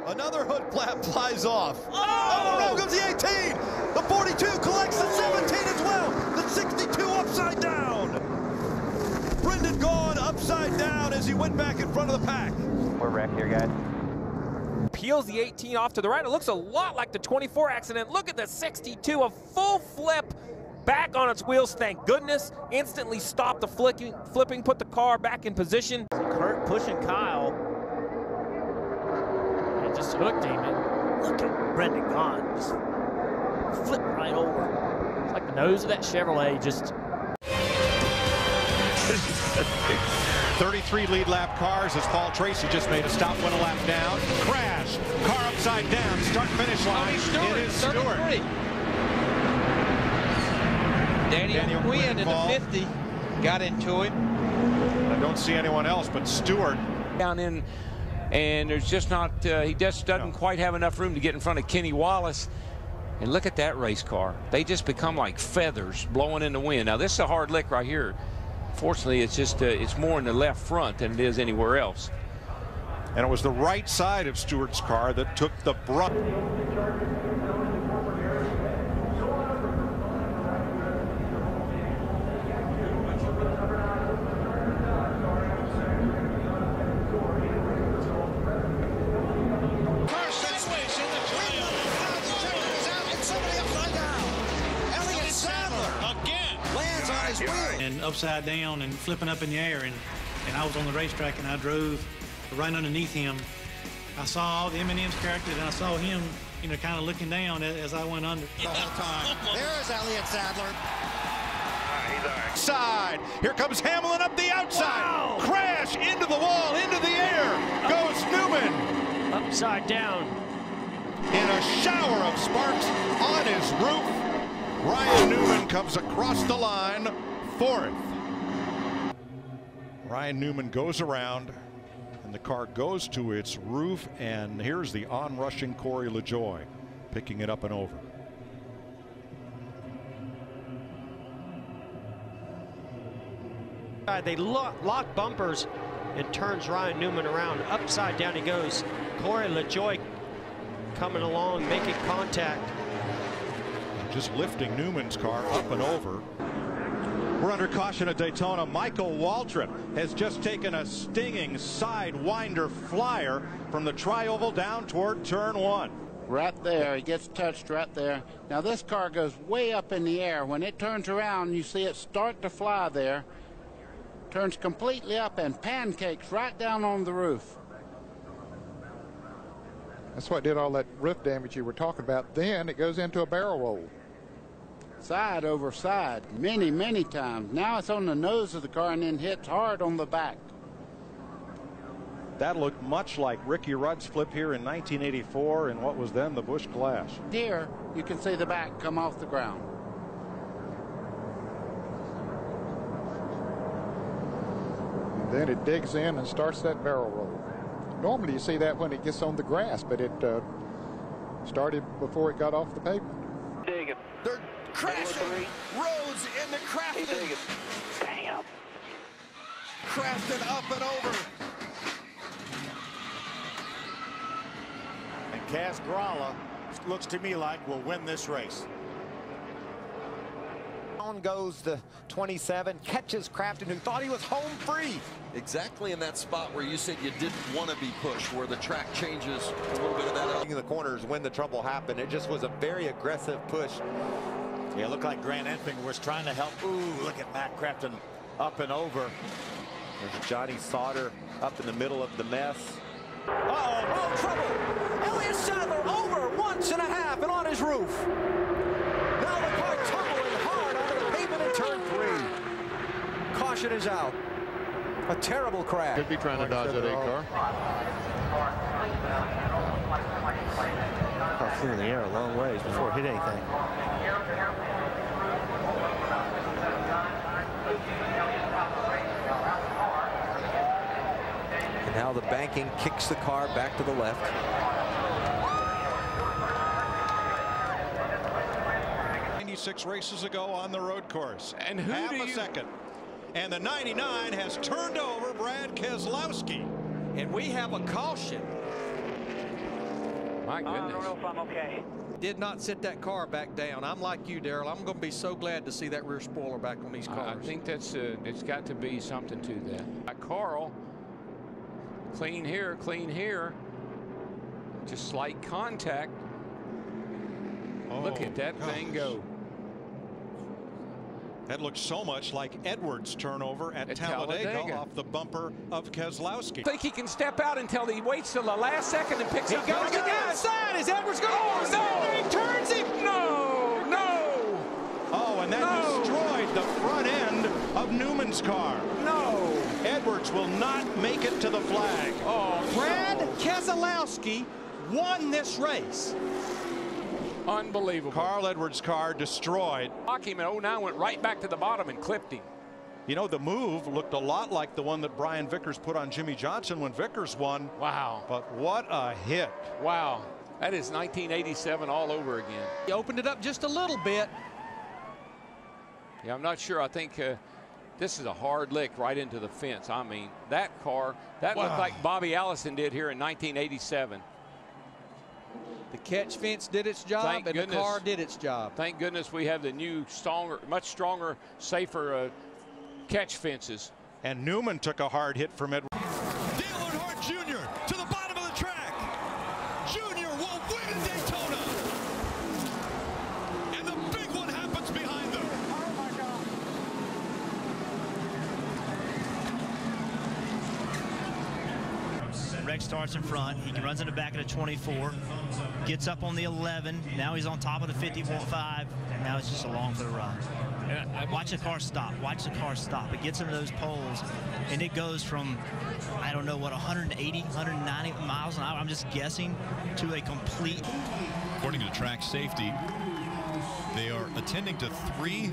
Another hood flap flies off. Oh, goes the 18. The 42 collects the 17 as well. The 62 upside down. Brendan Gaughan upside down as he went back in front of the pack. We're wrecked here, guys. Peels the 18 off to the right. It looks a lot like the 24 accident. Look at the 62, a full flip back on its wheels. Thank goodness. Instantly stopped the flipping, put the car back in position. Kurt pushing Kyle. And just hooked him. And look at Brendan Gaughan. Just flipped right over. It's like the nose of that Chevrolet just. 33 lead lap cars as Paul Tracy just made a stop, went a lap down. Crash. Car upside down. Start finish line. It is Stewart. Daniel Quinn in the 50 got into him. I don't see anyone else but Stewart. Down in, and there's just not, he just doesn't quite have enough room to get in front of Kenny Wallace. And look at that race car. They just become like feathers blowing in the wind. Now this is a hard lick right here. Fortunately, it's just it's more in the left front than it is anywhere else. And it was the right side of Stewart's car that took the brunt. And upside down and flipping up in the air, and I was on the racetrack and I drove right underneath him. I saw all the M&M's characters and I saw him, you know, kind of looking down as I went under the whole time. There's Elliott Sadler. He's all right. Side. Here comes Hamlin up the outside. Wow. Crash into the wall, into the air. Goes Newman. Upside down. In a shower of sparks on his roof. Ryan Newman comes across the line, fourth. Ryan Newman goes around, and the car goes to its roof, and here's the on-rushing Corey LaJoie, picking it up and over. They lock bumpers. It turns Ryan Newman around. Upside down he goes. Corey LaJoie coming along, making contact. Just lifting Newman's car up and over. We're under caution at Daytona. Michael Waltrip has just taken a stinging sidewinder flyer from the tri-oval down toward turn one. Right there, he gets touched right there. Now this car goes way up in the air. When it turns around, you see it start to fly there. Turns completely up and pancakes right down on the roof. That's what did all that roof damage you were talking about. Then it goes into a barrel roll. Side over side, many, many times. Now it's on the nose of the car and then hits hard on the back. That looked much like Ricky Rudd's flip here in 1984 in what was then the Busch Clash. Here, you can see the back come off the ground. And then it digs in and starts that barrel roll. Normally you see that when it gets on the grass, but it started before it got off the pavement. Dig it. They're crashing. Rhodes into Crafton. Damn. Crafton up and over. And Cass Gralla looks to me like will win this race. On goes the 27, catches Crafton, who thought he was home free. Exactly in that spot where you said you didn't want to be pushed, where the track changes a little bit of that up. In the corners when the trouble happened, it just was a very aggressive push. Yeah, it looked like Grant Enfinger was trying to help. Ooh, look at Matt Crafton up and over. There's Johnny Sauter up in the middle of the mess. Oh, trouble. Elliott Sadler over once and a half and on his roof. Now the car tumbling hard onto the pavement in turn three. Caution is out. A terrible crash. Could be trying to dodge that 8 car. Car flew in the air a long ways before it hit anything. And now the banking kicks the car back to the left. 96 races ago on the road course. And who half do a you... second. And the 99 has turned over Brad Keselowski. And we have a caution. My goodness. I don't know if I'm okay. Did not sit that car back down. I'm like you, Daryl. I'm going to be so glad to see that rear spoiler back on these cars. I think that's it's got to be something to that. Carl, clean here, clean here. Just slight contact. Oh, look at that thing go. That looks so much like Edwards' turnover at Talladega off the bumper of Keselowski. I think he can step out until he waits till the last second and picks up. He goes to the outside. Is Edwards going? Oh, no! He turns him. No, no. Oh, and that destroyed the front end of Newman's car. No. Edwards will not make it to the flag. Oh, Brad Keselowski won this race. Unbelievable. Carl Edwards' car destroyed. Him at 09 went right back to the bottom and clipped him. You know, the move looked a lot like the one that Brian Vickers put on Jimmy Johnson when Vickers won. Wow. But what a hit. Wow. That is 1987 all over again. He opened it up just a little bit. Yeah, I'm not sure. I think this is a hard lick right into the fence. I mean, that car, that looked like Bobby Allison did here in 1987. The catch fence did its job, and the car did its job. Thank goodness we have the new, stronger, much stronger, safer catch fences. And Newman took a hard hit from Edwards. Dale Earnhardt Jr. to the bottom of the track. Jr. will win Daytona. And the big one happens behind them. Rex starts in front. He runs in the back of the 24. Gets up on the 11. Now he's on top of the 55. And now it's just along for the ride. Watch the car stop. Watch the car stop. It gets into those poles, and it goes from, I don't know what, 180, 190 miles an hour, I'm just guessing, to a complete. According to track safety, they are attending to 3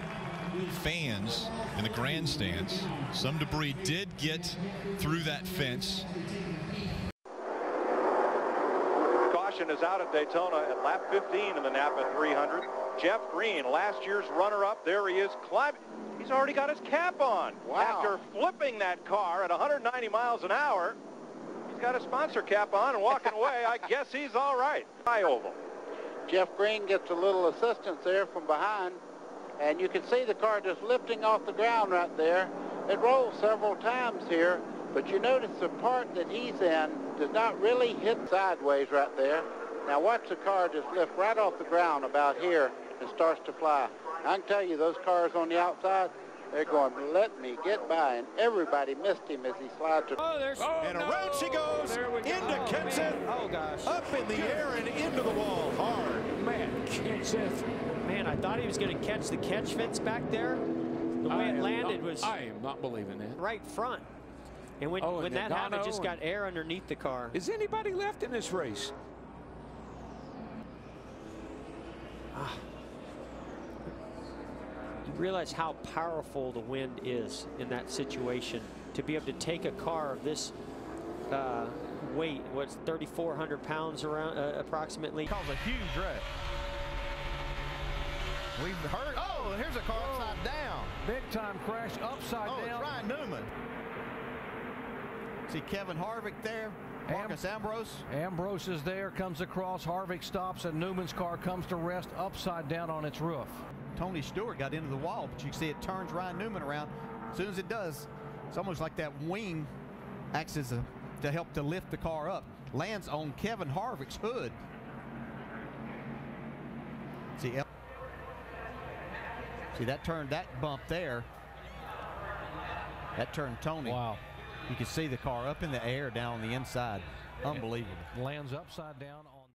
fans in the grandstands. Some debris did get through that fence. Caution is out at Daytona at lap 15 in the Napa 300. Jeff Green, last year's runner-up, there he is climbing. He's already got his cap on. Wow. After flipping that car at 190 miles an hour, he's got a sponsor cap on and walking away. I guess he's all right. High oval. Jeff Green gets a little assistance there from behind, and you can see the car just lifting off the ground right there. It rolls several times here, but you notice the part that he's in does not really hit sideways right there. Now watch the car just lift right off the ground about here and starts to fly. I can tell you those cars on the outside, they're going, let me get by, and everybody missed him as he slides. And around she goes into Kenseth. Oh gosh. Up in the air and into the wall hard. Man, Kenseth. Man, I thought he was going to catch the catch fence back there. The way it landed was. I am not believing that. Right front. And when that happened, it just got air underneath the car. Is anybody left in this race? You realize how powerful the wind is in that situation. To be able to take a car of this weight, what's 3,400 pounds around approximately. Cause a huge wreck. We've heard, oh, here's a car upside down. Big time crash upside down. It's Ryan Newman. See Kevin Harvick there. Marcus Ambrose. Ambrose is there, comes across. Harvick stops, and Newman's car comes to rest upside down on its roof. Tony Stewart got into the wall, but you can see it turns Ryan Newman around. As soon as it does, it's almost like that wing acts as to help to lift the car up. Lands on Kevin Harvick's hood. See that turned, that bump there. That turned Tony. Wow. You can see the car up in the air down on the inside. Unbelievable. Lands upside down.